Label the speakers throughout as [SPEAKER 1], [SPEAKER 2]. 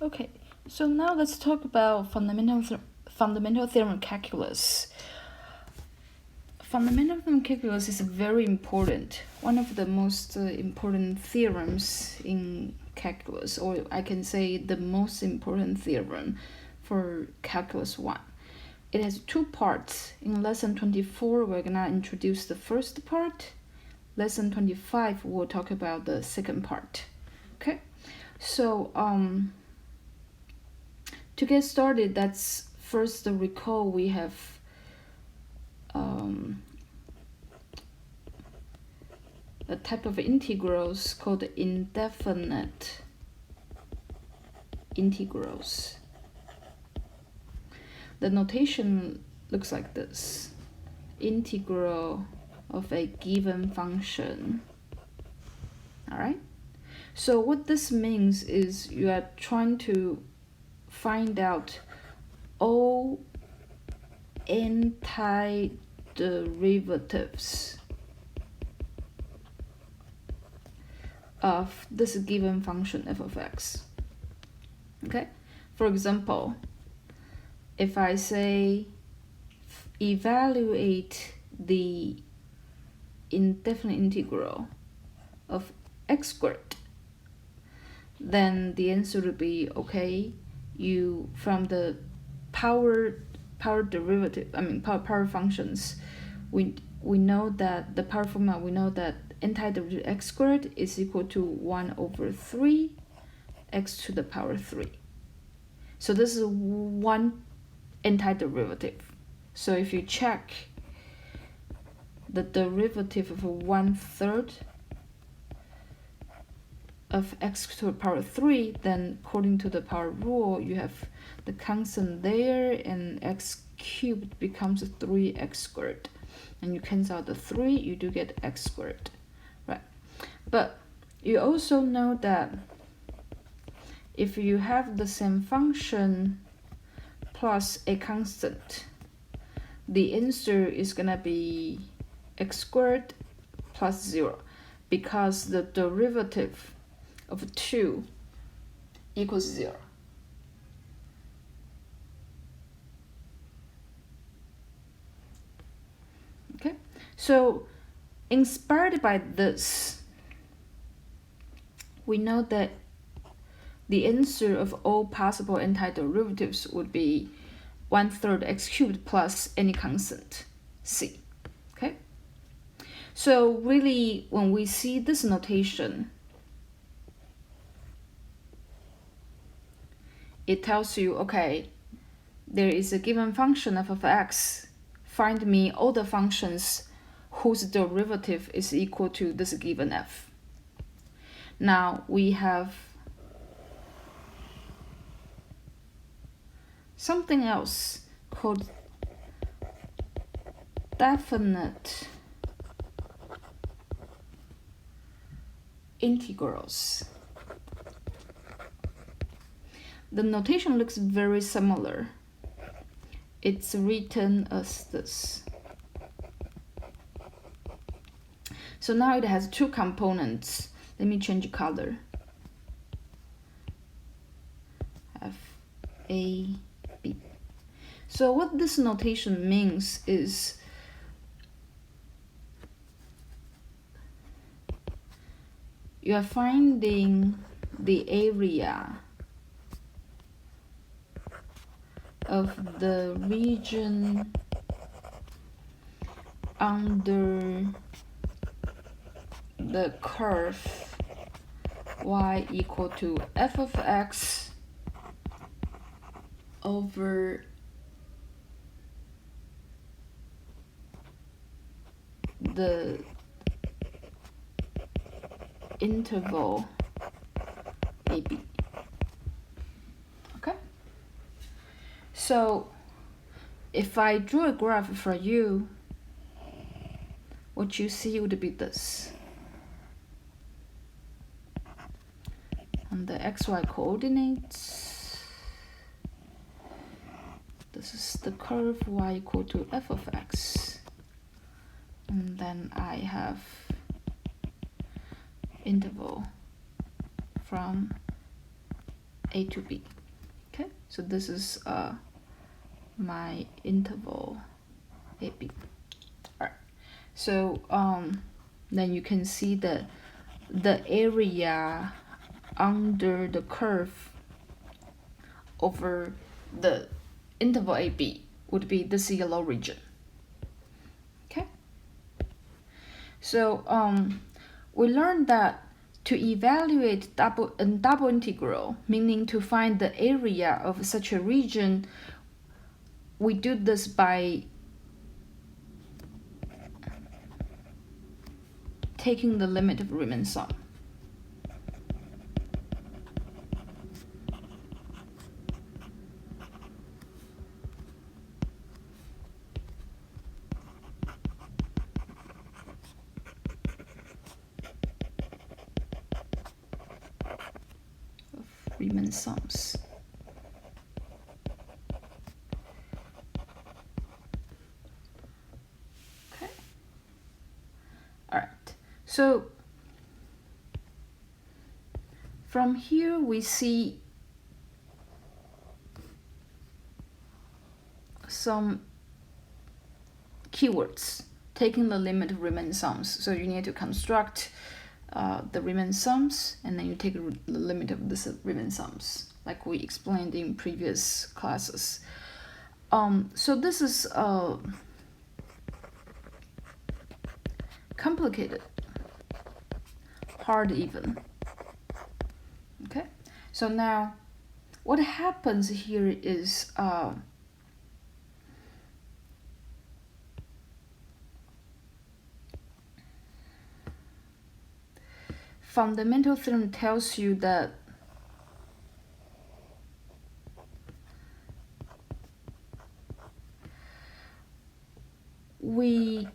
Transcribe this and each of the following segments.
[SPEAKER 1] Okay, so now let's talk about fundamental theorem calculus. Fundamental theorem calculus is very important, one of the most important theorems in calculus, or I can say the most important theorem for calculus 1. It has two parts. In lesson 24, we're gonna introduce the first part. Lesson 25, we'll talk about the second part. Okay, so to get started, let's first recall we have a type of integrals called indefinite integrals. The notation looks like this: integral of a given function. All right, so what this means is you are trying to find out all antiderivatives of this given function f of x. Okay, for example, if I say evaluate the indefinite integral of x squared, then the answer would be, okay, you from the power derivative, power functions, we know that the power formula, we know that antiderivative x squared is equal to 1 over 3 x to the power 3. So this is one antiderivative. So if you check the derivative of 1/3 of x to the power 3, then according to the power rule, you have the constant there, and x cubed becomes 3x squared. And you cancel out the 3, you do get x squared, right? But you also know that if you have the same function plus a constant, the answer is gonna be x squared plus 0, because the derivative of 2 equals 0. Okay, so inspired by this, we know that the answer of all possible antiderivatives would be 1/3 x cubed plus any constant c. Okay, so really when we see this notation, it tells you, okay, there is a given function f of x, find me all the functions whose derivative is equal to this given f. Now we have something else called definite integrals. The notation looks very similar. It's written as this. So now it has two components. Let me change color. F, A, B. So what this notation means is you are finding the area of the region under the curve y equal to f of x over the interval AB. Okay, so if I draw a graph for you, what you see would be this. And the xy coordinates, this is the curve y equal to f of x. And then I have interval from a to b. Okay, so this is my interval AB. Alright, so then you can see that the area under the curve over the interval AB would be this yellow region. Okay, so we learned that to evaluate double integral, meaning to find the area of such a region, we do this by taking the limit of Riemann sum. Of Riemann sums. Okay. All right. So from here we see some keywords taking the limit of Riemann sums. So you need to construct the Riemann sums, and then you take the limit of this Riemann sums, like we explained in previous classes. So this is complicated, hard even. Okay, so now what happens here is fundamental theorem tells you that we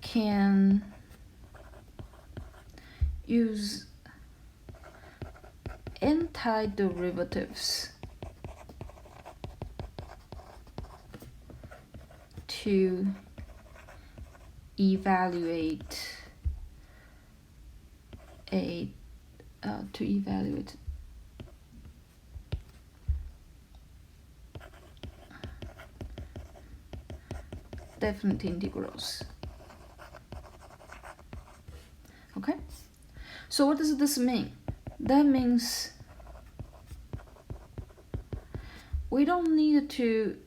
[SPEAKER 1] can use antiderivatives to evaluate definite integrals. Okay, so what does this mean? That means we don't need to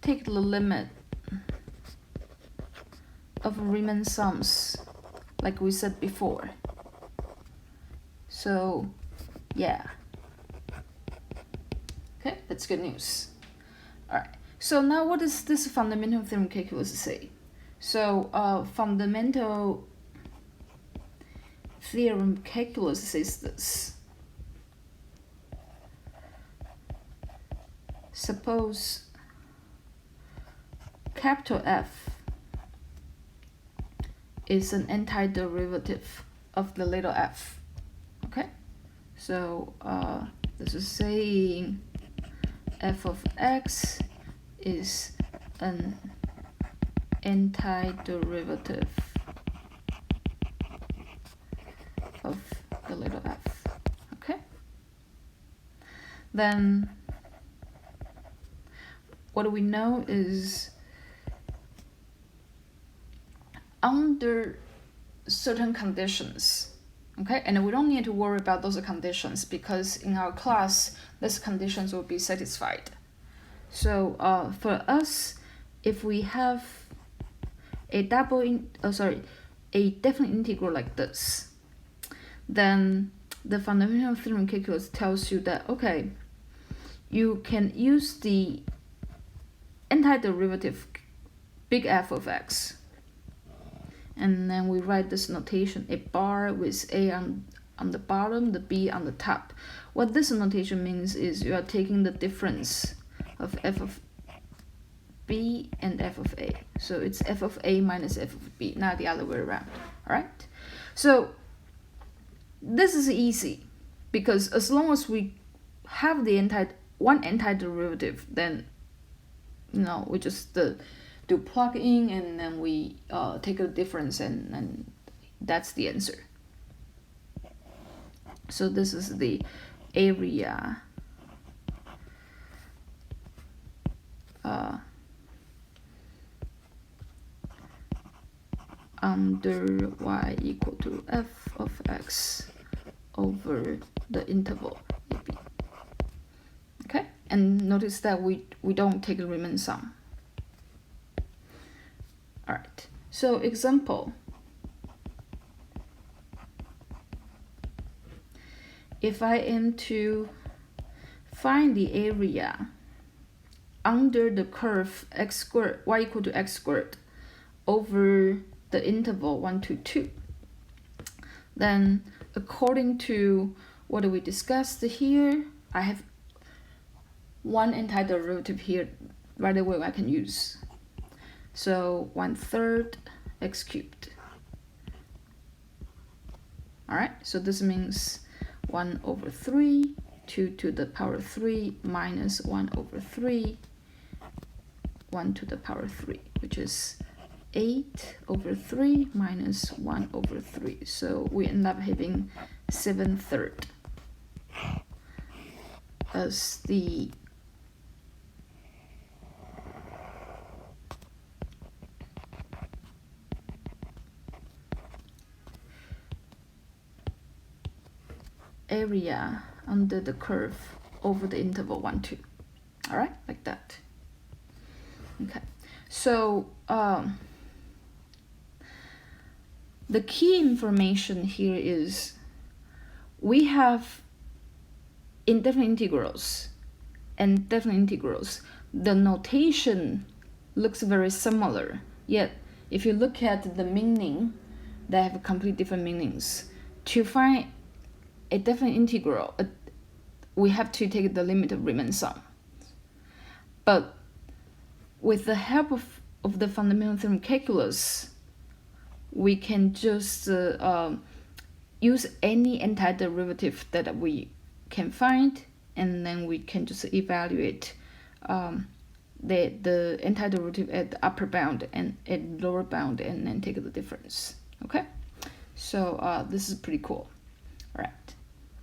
[SPEAKER 1] take the limit of Riemann sums like we said before. So yeah, okay, that's good news. All right, so now what does this fundamental theorem calculus say? So fundamental theorem calculus says this: suppose capital F is an antiderivative of the little f. Okay, so this is saying f of x is an antiderivative of the little f. Okay, then what do we know is under certain conditions, okay, and we don't need to worry about those conditions because in our class these conditions will be satisfied. So for us, if we have a a definite integral like this, then the fundamental theorem calculus tells you that okay, you can use the antiderivative big F of x, and then we write this notation: a bar with a on the bottom, the b on the top. What this notation means is you are taking the difference of f of b and f of a. So it's f of a minus f of b, not the other way around. All right. So this is easy because as long as we have the one antiderivative, then we just do plug in, and then we take the difference, and that's the answer. So this is the area under y equal to f of x over the interval AB. Okay, and notice that we don't take the Riemann sum. All right, so example. If I am to find the area under the curve x squared, y equal to x squared over the interval 1 to 2, then according to what we discussed here, I have one antiderivative here right away I can use. So 1/3 x cubed. All right, so this means 1/3, 2 to the power 3 minus 1/3, 1 to the power 3, which is 8/3 minus 1/3. So we end up having 7/3 as the area under the curve over the interval 1, 2. All right, like that. Okay, so the key information here is we have indefinite integrals and definite integrals. The notation looks very similar, yet if you look at the meaning, they have completely different meanings. To find a definite integral, we have to take the limit of Riemann sum. But with the help of the fundamental theorem calculus, we can just use any antiderivative that we can find, and then we can just evaluate the antiderivative at the upper bound and at lower bound, and then take the difference. Okay, so this is pretty cool. All right.